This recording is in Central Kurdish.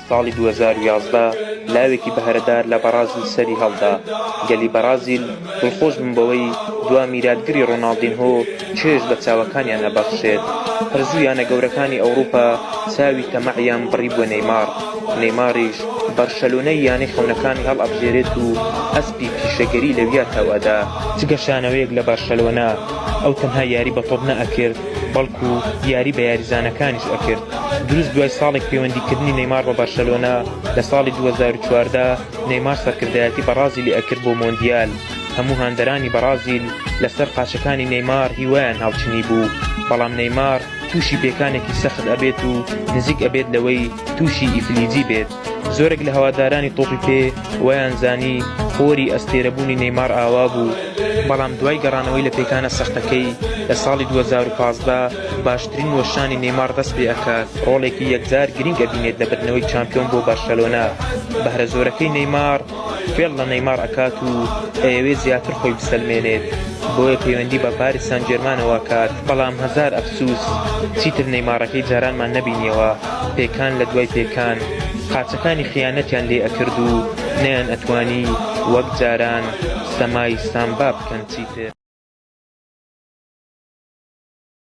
ساڵی 2011 لاوێکی بەهرەدار لە بەرازیل سەری هەڵدا. گەلی بەرازیل دڵخۆش بوون بەوەی دوا میراتگری ڕۆناڵدینهۆ چێژ بە چاوەکانیان نەبەخشێت. هەرزوو یانە گەورەکانی ئەوروپا چاوی تەمەعیان بڕی بۆ نەیمار. نەیماریش بەرشەلۆنەی یانەی خەونەکانی هەڵ ئەبژێرێت و ئەسپی پیشەگەری لەویا تەوادا. جگەشانەوەیەک لە بەرشەلۆنا ئەو تەنها یاری بە تۆپ نەئەکرد بەڵکو یاری بە یاریزانەکانیش ئەکرد. دروست دوای ساڵێک پەیوەندیکردنی نەیمار بە بەرشەلۆنا لە ساڵی 2014 نەیمار سەرکردایەتی بەرازیلی ئەکرد بۆ مۆندیال. هەموو هاندەرانی بەرازیل لەسەر قاچەکانی نەیمار هیوایان هەڵچنی بوو، بەڵام نەیمار تووشی پێکانێکی سەخت ئەبێت و نزیک ئەبێت لەوەی تووشی ئیفلیجی بێت. زۆرێک لە هەوادارانی تۆپی پێ وایان زانی خۆری ئەستێرەبوونی نەیمار ئاوا بوو، بەڵام دوای گەڕانەوەی لە پێکانە سەختەکەی لە ساڵی 2015 باشترین وەشانی نەیمار دەست پێ ئەکات. ڕۆڵێکی یەکجار گرنگ ئەبینێت لە بردنەوەی چامپیۆن بۆ بەرشەلۆنا. بەهرە زۆرەکەی نەیمار فێڵ لە نەیمار ئەکات و ئەیەوێت زیاتر خۆی بسەلمێنێت، بۆیە پەیوەندی بە پاریس سان جێرمانەوە کات. بەڵام هەزار ئەفسوس چیتر نەیمارەکەی جارانمان نەبینیەوە. پێکان لە دوای پێکان قاچەکانی خیانەتیان لێ ئەکرد و نەیان ئەتوانی وەک جاران سەمای سامبا بکەن چیتر.